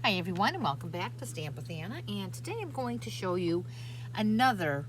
Hi everyone, and welcome back to Stamp with Anna, and today I'm going to show you another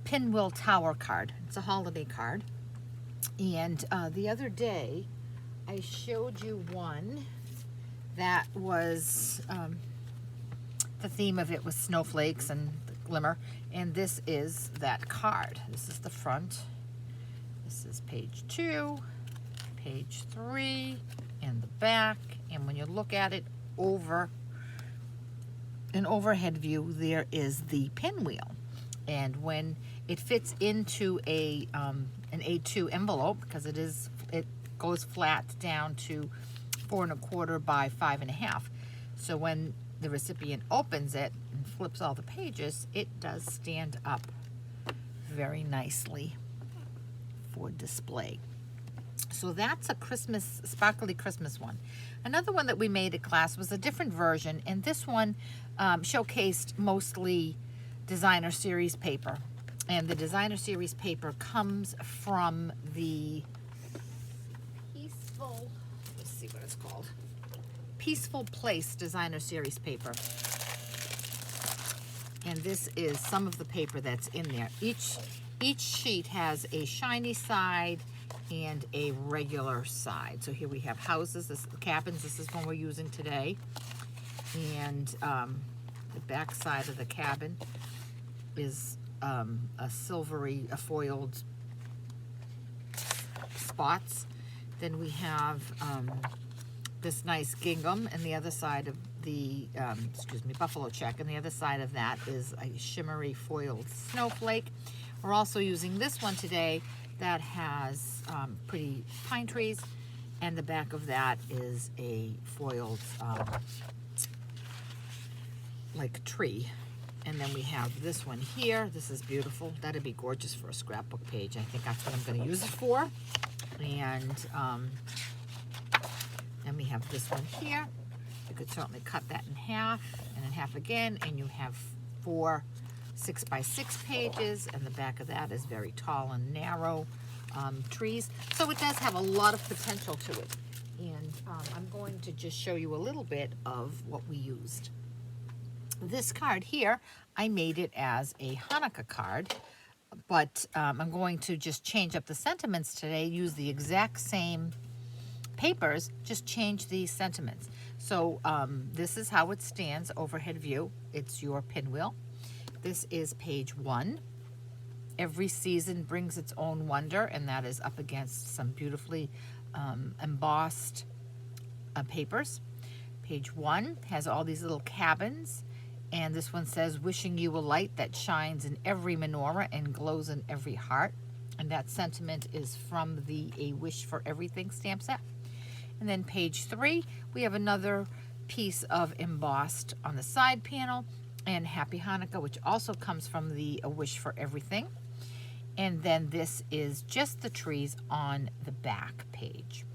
Pinwheel Tower card. It's a holiday card, and the other day I showed you one that was the theme of it was snowflakes and glimmer, and this is that card. This is the front. This is page 2, page 3, and the back, and when you look at it over an overhead view, there is the pinwheel, and when it fits into a an A2 envelope, because it goes flat down to 4 1/4 by 5 1/2. So when the recipient opens it and flips all the pages, it does stand up very nicely for display. So that's a Christmas, sparkly Christmas one. Another one that we made at class was a different version, and this one showcased mostly designer series paper. And the designer series paper comes from the let's see what it's called, Peaceful Place designer series paper. And this is some of the paper that's in there. Each sheet has a shiny side and a regular side. So here we have houses, cabins. This is one we're using today. And the back side of the cabin is a silvery, foiled spots. Then we have this nice gingham, and the other side of the, buffalo check, and the other side of that is a shimmery foiled snowflake. We're also using this one today that has pretty pine trees, and the back of that is a foiled like tree. And then we have this one here. This is beautiful. That'd be gorgeous for a scrapbook page. I think that's what I'm going to use it for. And then we have this one here. You could certainly cut that in half and in half again, and you have 4 6x6 pages, and the back of that is very tall and narrow trees. So it does have a lot of potential to it. And I'm going to just show you a little bit of what we used. This card here, I made it as a Hanukkah card, but I'm going to just change up the sentiments today, use the exact same papers, just change the sentiments. So this is how it stands, overhead view. It's your pinwheel. This is page 1. Every season brings its own wonder, and that is up against some beautifully embossed papers. Page 1 has all these little cabins, and this one says, wishing you a light that shines in every menorah and glows in every heart. And that sentiment is from the A Wish for Everything stamp set. And then page 3, we have another piece of embossed on the side panel, and Happy Hanukkah, which also comes from the A Wish for Everything. And then this is just the trees on the back page.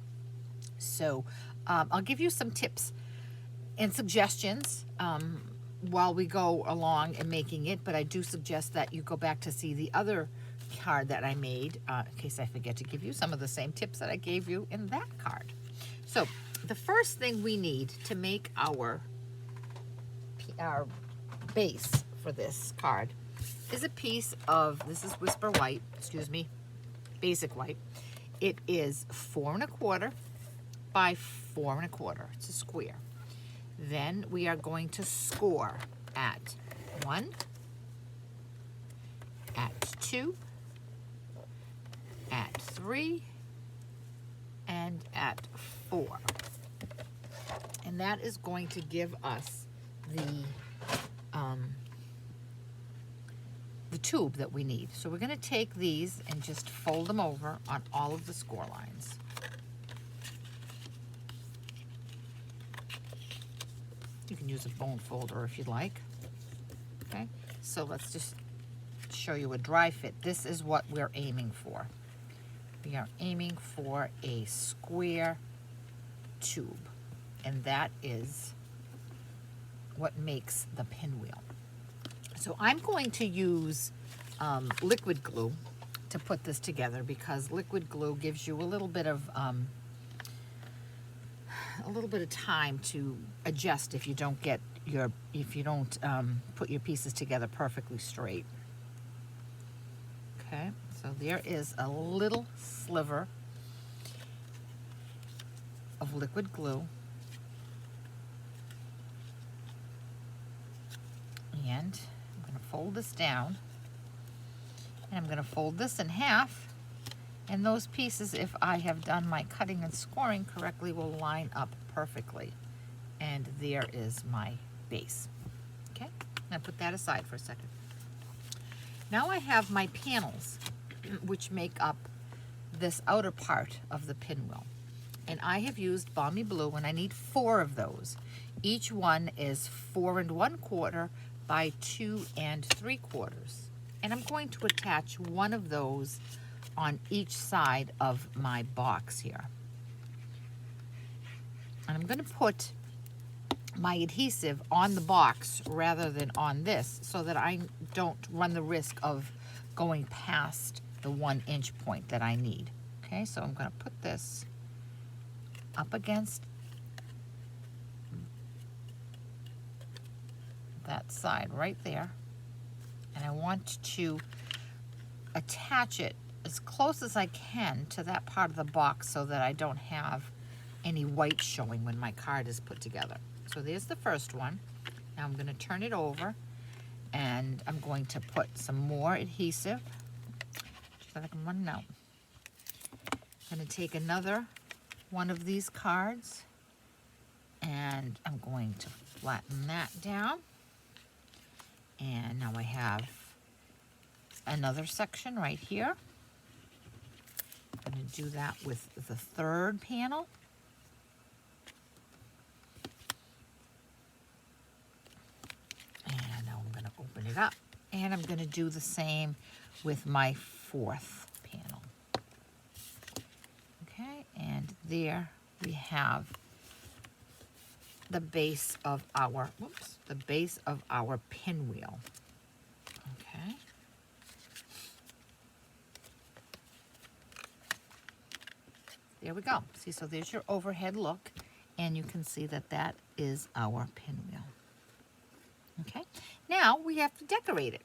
So I'll give you some tips and suggestions while we go along and making it, but I do suggest that you go back to see the other card that I made in case I forget to give you some of the same tips that I gave you in that card. So the first thing we need to make our base for this card is a piece of, this is Whisper White, Basic White. It is 4 1/4 by 4 1/4. It's a square. Then we are going to score at 1, at 2, at 3, and at 4. And that is going to give us the tube that we need. So we're going to take these and just fold them over on all of the score lines. You can use a bone folder if you'd like. Okay, so let's just show you a dry fit. This is what we're aiming for. We are aiming for a square tube, and that is what makes the pinwheel. So I'm going to use liquid glue to put this together, because liquid glue gives you a little bit of a little bit of time to adjust if you don't put your pieces together perfectly straight. Okay, so there is a little sliver of liquid glue. And I'm going to fold this down. And I'm going to fold this in half. And those pieces, if I have done my cutting and scoring correctly, will line up perfectly. And there is my base. Okay, now put that aside for a second. Now I have my panels, which make up this outer part of the pinwheel. And I have used Balmy Blue, and I need 4 of those. Each one is 4 1/4 by 2 3/4. And I'm going to attach one of those on each side of my box here. And I'm going to put my adhesive on the box rather than on this so that I don't run the risk of going past the 1-inch point that I need. Okay, so I'm going to put this up against that side right there, and I want to attach it as close as I can to that part of the box so that I don't have any white showing when my card is put together. So there's the first one. Now I'm going to turn it over, and I'm going to put some more adhesive so that I can run it out. I'm going to take another one of these cards, and I'm going to flatten that down. And now I have another section right here. I'm going to do that with the third panel. And now I'm going to open it up. And I'm going to do the same with my fourth panel. Okay, and there we have the base of our, pinwheel. Okay. There we go. See, so there's your overhead look, and you can see that that is our pinwheel. Okay, now we have to decorate it.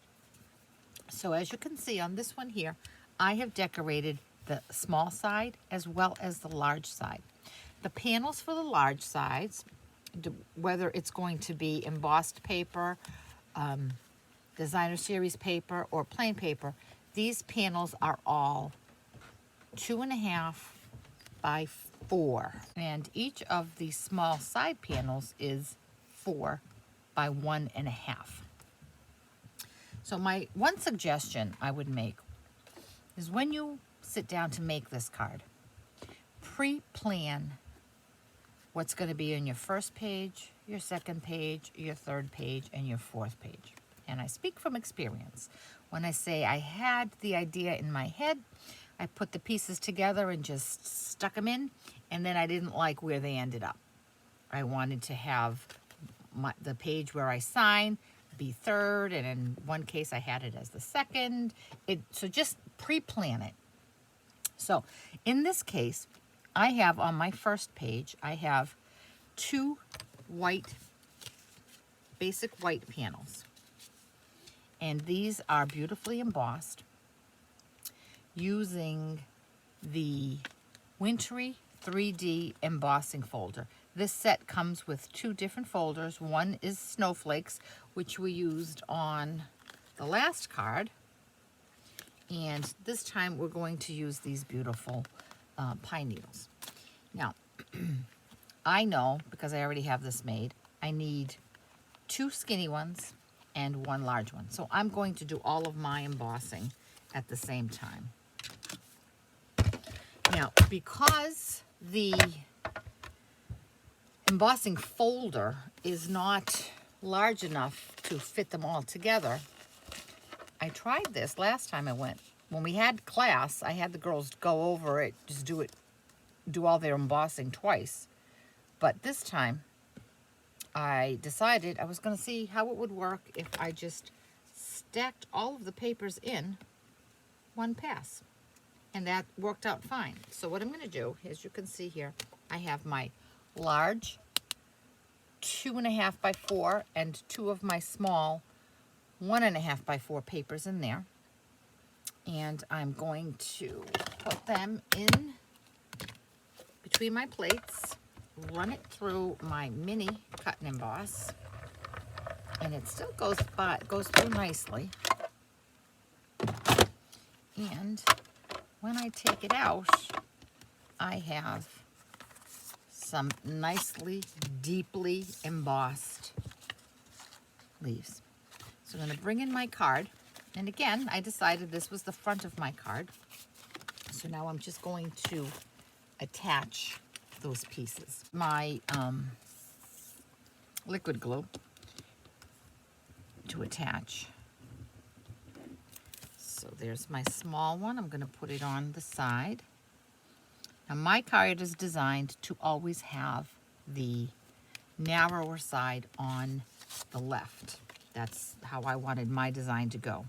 So as you can see on this one here, I have decorated the small side as well as the large side. The panels for the large sides, whether it's going to be embossed paper, designer series paper, or plain paper, these panels are all 2.5 by 4. And each of the small side panels is 4 by 1.5. So my one suggestion I would make is when you sit down to make this card, pre-plan what's going to be in your first page, your second page, your third page, and your fourth page. And I speak from experience. When I say I had the idea in my head, I put the pieces together and just stuck them in, and then I didn't like where they ended up. I wanted to have the page where I sign be third, and in one case I had it as the second. So just pre-plan it. So in this case, I have on my first page, I have 2 basic white panels. And these are beautifully embossed using the Wintry 3D embossing folder. This set comes with 2 different folders. One is snowflakes, which we used on the last card. And this time we're going to use these beautiful pine needles. Now, I know, because I already have this made, I need 2 skinny ones and 1 large one. So I'm going to do all of my embossing at the same time. Now, because the embossing folder is not large enough to fit them all together, I tried this last time I went. When we had class, I had the girls go over it, just do all their embossing twice. But this time, I decided I was going to see how it would work if I just stacked all of the papers in one pass. And that worked out fine. So what I'm going to do, as you can see here, I have my large 2.5 by 4 and 2 of my small 1.5 by 4 papers in there. And I'm going to put them in between my plates, run it through my mini cut and emboss, and it still goes through nicely. And when I take it out, I have some nicely, deeply embossed leaves. So I'm going to bring in my card. And again, I decided this was the front of my card. So now I'm just going to attach those pieces. My liquid glue to attach. So there's my small one. I'm going to put it on the side. Now my card is designed to always have the narrower side on the left. That's how I wanted my design to go.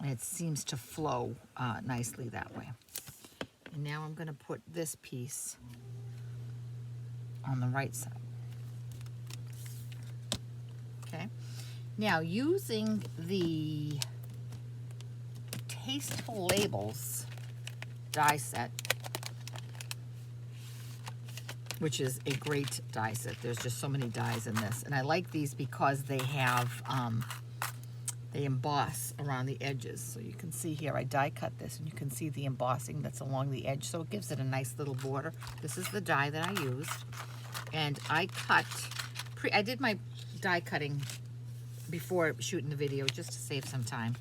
And it seems to flow nicely that way. And now I'm going to put this piece on the right side. Okay. Now using the Tasteful Labels die set, which is a great die set. There's just so many dies in this. And I like these because they have, they emboss around the edges. So you can see here, I die cut this and you can see the embossing that's along the edge. So it gives it a nice little border. This is the die that I used. And I cut, I did my die cutting before shooting the video just to save some time.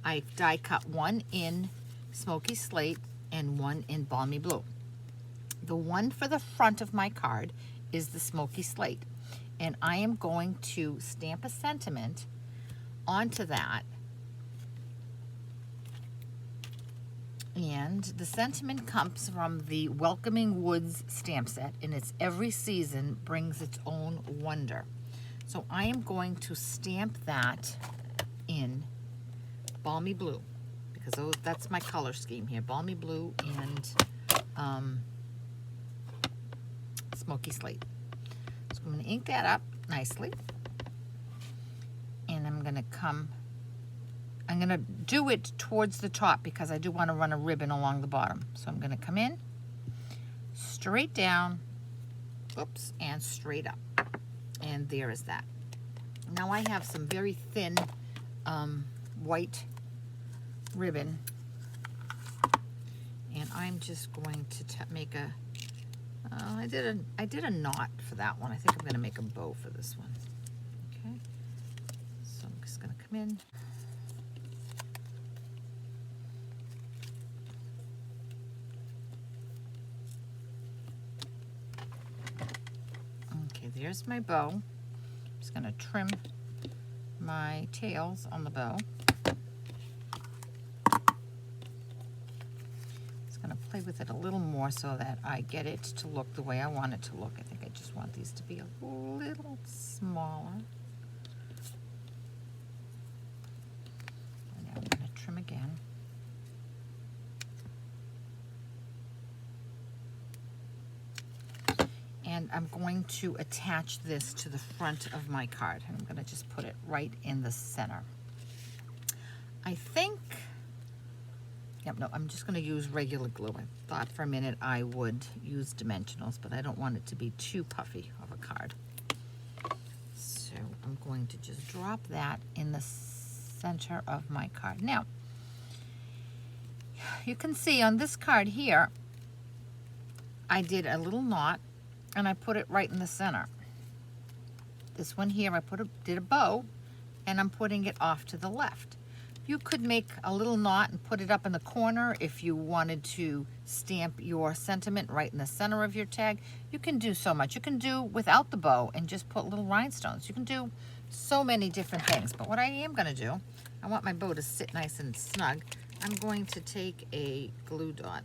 I die cut one in Smoky Slate and one in Balmy Blue. The one for the front of my card is the Smoky Slate. And I am going to stamp a sentiment onto that. And the sentiment comes from the Welcoming Woods stamp set, and it's every season brings its own wonder. So I am going to stamp that in Balmy Blue, because that's my color scheme here, Balmy Blue and Smoky Slate. So I'm going to ink that up nicely, and I'm going to do it towards the top because I do want to run a ribbon along the bottom. So I'm going to come in, straight down, oops, and straight up. And there is that. Now I have some very thin white ribbon, and I'm just going to make a, I did a knot for that one. I think I'm going to make a bow for this one. Okay, so I'm just going to come in. Okay, there's my bow. I'm just going to trim my tails on the bow. Just going to play with it a little more so that I get it to look the way I want it to look. I think I just want these to be a little smaller. And now I'm going to trim again. And I'm going to attach this to the front of my card. And I'm going to just put it right in the center. I think, yep, no, I'm just going to use regular glue. I thought for a minute I would use dimensionals, but I don't want it to be too puffy of a card. So I'm going to just drop that in the center of my card. Now, you can see on this card here, I did a little knot, and I put it right in the center. This one here, I did a bow, and I'm putting it off to the left. You could make a little knot and put it up in the corner if you wanted to stamp your sentiment right in the center of your tag. You can do so much. You can do without the bow and just put little rhinestones. You can do so many different things. But what I am going to do, I want my bow to sit nice and snug. I'm going to take a glue dot,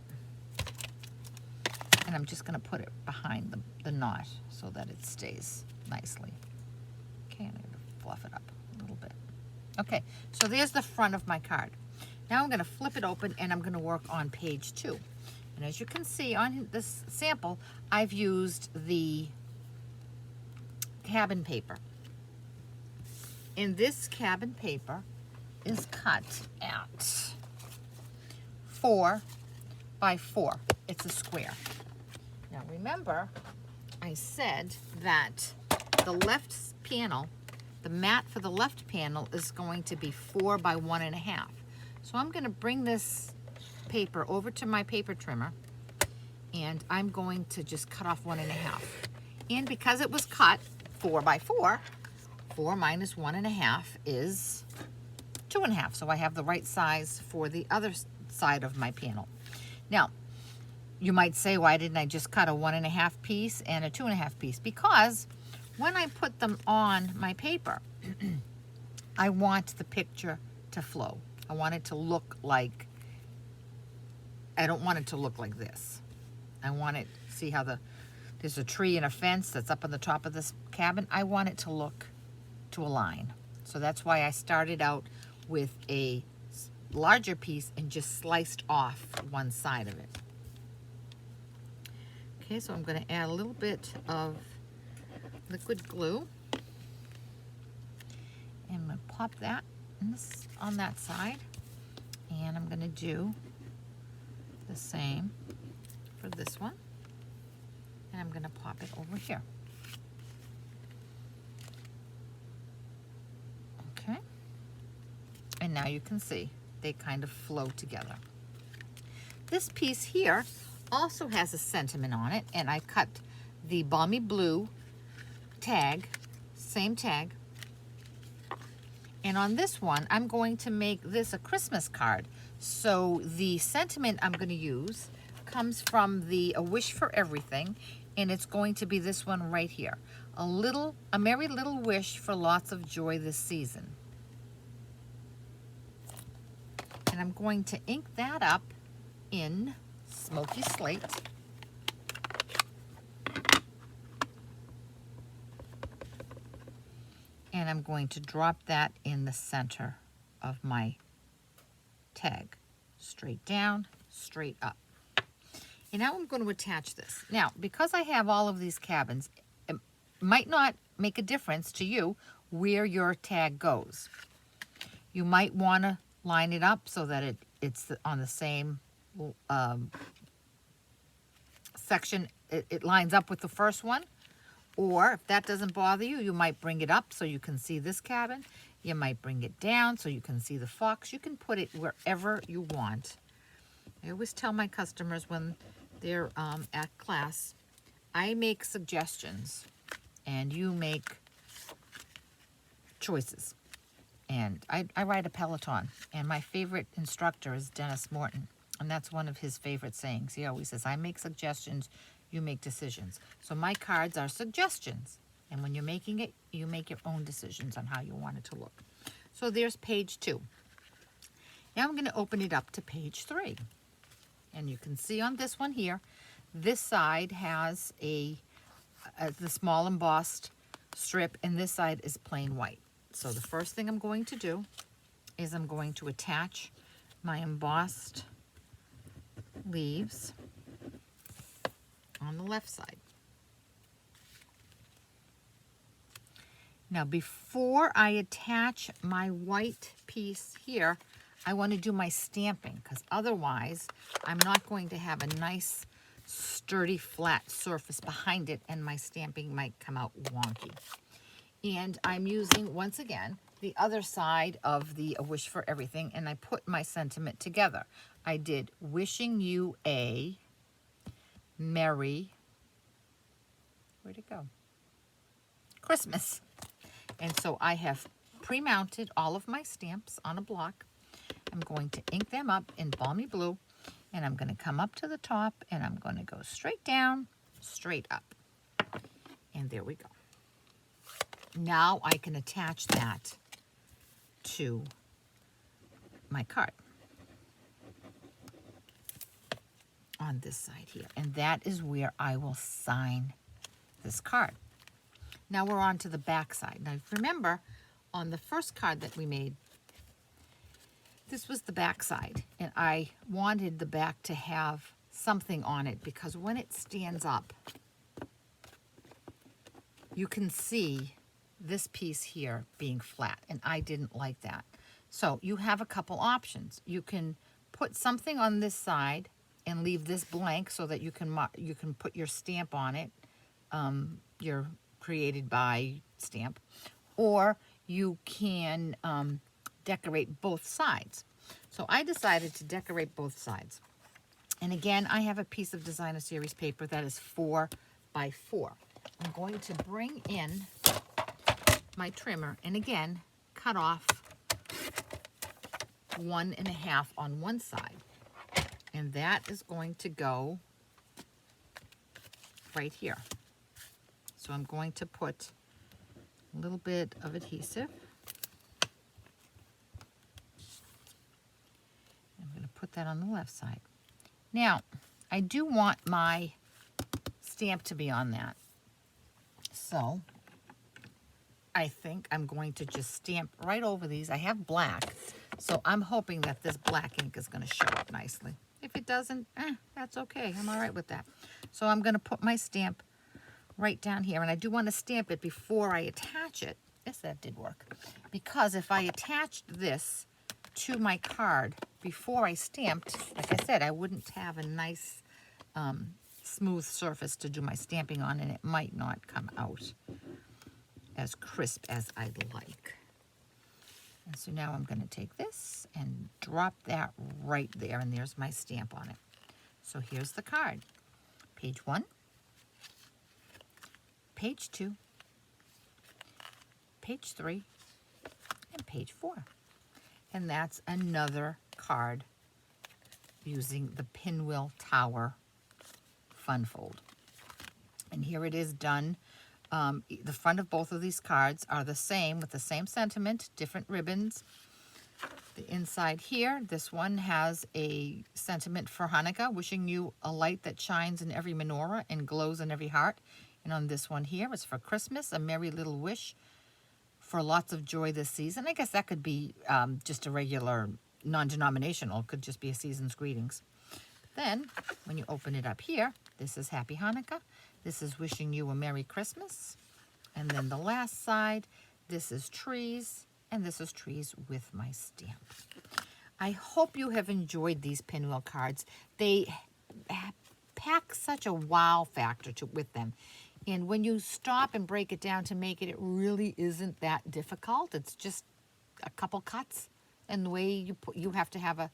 and I'm just going to put it behind the knot so that it stays nicely. Okay, I'm going to fluff it up a little bit. Okay, so there's the front of my card. Now I'm going to flip it open and I'm going to work on page 2. And as you can see on this sample, I've used the cabin paper. And this cabin paper is cut at 4 by 4. It's a square. Now remember, I said that the left panel, the mat for the left panel is going to be 4 by 1.5. So I'm going to bring this paper over to my paper trimmer, and I'm going to just cut off 1.5. And because it was cut 4 by 4, 4 minus 1.5 is 2.5. So I have the right size for the other side of my panel. Now, you might say, why didn't I just cut a 1.5 piece and a 2.5 piece? Because when I put them on my paper, I want the picture to flow. I want it to look like, I don't want it to look like this. I want it, see how there's a tree and a fence that's up on the top of this cabin? I want it to look to align. So that's why I started out with a larger piece and just sliced off one side of it. Okay, so I'm going to add a little bit of liquid glue. And I'm going to pop that on that side. And I'm going to do the same for this one. And I'm going to pop it over here. Okay. And now you can see they kind of flow together. This piece here also has a sentiment on it, and I cut the balmy blue tag, same tag. And on this one, I'm going to make this a Christmas card. So the sentiment I'm going to use comes from the A Wish for Everything, and it's going to be this one right here. A merry little wish for lots of joy this season. And I'm going to ink that up in Smoky Slate. And I'm going to drop that in the center of my tag. Straight down, straight up. And now I'm going to attach this. Now, because I have all of these cabins, it might not make a difference to you where your tag goes. You might want to line it up so that it's on the same section. It lines up with the first one. Or if that doesn't bother you, you might bring it up so you can see this cabin. You might bring it down so you can see the fox. You can put it wherever you want. I always tell my customers when they're at class, I make suggestions and you make choices. And I ride a Peloton, and my favorite instructor is Dennis Morton, and that's one of his favorite sayings. He always says, I make suggestions, you make decisions. So my cards are suggestions, and when you're making it, you make your own decisions on how you want it to look. So there's page 2. Now I'm going to open it up to page 3. And you can see on this one here, this side has the small embossed strip, and this side is plain white. So the first thing I'm going to do is I'm going to attach my embossed leaves on the left side. Now before I attach my white piece here, I want to do my stamping, because otherwise I'm not going to have a nice sturdy flat surface behind it, and my stamping might come out wonky. And I'm using, once again, the other side of the A Wish for Everything, and I put my sentiment together. I did wishing you a merry, where'd it go? Christmas. And so I have pre-mounted all of my stamps on a block. I'm going to ink them up in balmy blue, and I'm going to come up to the top, and I'm going to go straight down, straight up. And there we go. Now I can attach that to my card on this side here. And that is where I will sign this card. Now we're on to the back side. Now remember, on the first card that we made, this was the back side. And I wanted the back to have something on it, because when it stands up, you can see this piece here being flat, and I didn't like that. So you have a couple options. You can put something on this side and leave this blank so that you can put your stamp on it, your created by stamp, or you can decorate both sides. So I decided to decorate both sides. And again, I have a piece of designer series paper that is 4 by 4. I'm going to bring in my trimmer and again, cut off 1.5 on one side. And that is going to go right here. So I'm going to put a little bit of adhesive. I'm going to put that on the left side. Now, I do want my stamp to be on that. So I think I'm going to just stamp right over these. I have black, so I'm hoping that this black ink is going to show up nicely. If it doesn't, that's okay. I'm all right with that. So I'm going to put my stamp right down here, and I do want to stamp it before I attach it. Yes, that did work. Because if I attached this to my card before I stamped, like I said, I wouldn't have a nice smooth surface to do my stamping on, and it might not come out as crisp as I'd like. And so now I'm going to take this and drop that right there, and there's my stamp on it. So here's the card. Page 1, page 2, page 3, and page 4. And that's another card using the Pinwheel Tower Fun Fold. And here it is done. The front of both of these cards are the same, with the same sentiment, different ribbons. The inside here, this one has a sentiment for Hanukkah, wishing you a light that shines in every menorah and glows in every heart. And on this one here, it's for Christmas, a merry little wish for lots of joy this season. I guess that could be just a regular non-denominational. It could just be a season's greetings. Then, when you open it up here, this is Happy Hanukkah. This is wishing you a Merry Christmas. And then the last side, this is trees, and this is trees with my stamp. I hope you have enjoyed these pinwheel cards. They pack such a wow factor with them. And when you stop and break it down to make it, it really isn't that difficult. It's just a couple cuts, and the way you have to have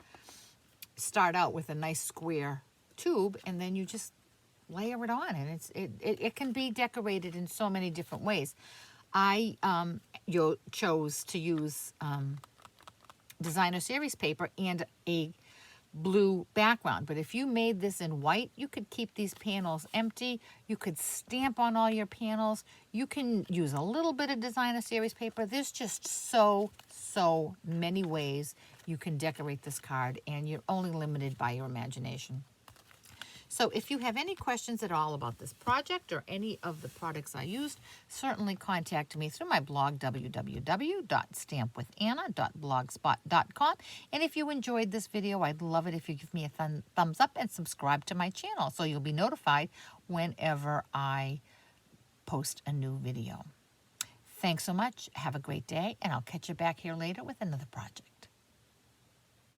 start out with a nice square tube, and then you just layer it on, and it can be decorated in so many different ways. I chose to use designer series paper and a blue background, but if you made this in white, you could keep these panels empty. You could stamp on all your panels. You can use a little bit of designer series paper. There's just so many ways you can decorate this card, and you're only limited by your imagination. So if you have any questions at all about this project or any of the products I used, certainly contact me through my blog, www.stampwithanna.blogspot.com. And if you enjoyed this video, I'd love it if you give me a thumbs up and subscribe to my channel so you'll be notified whenever I post a new video. Thanks so much. Have a great day, and I'll catch you back here later with another project.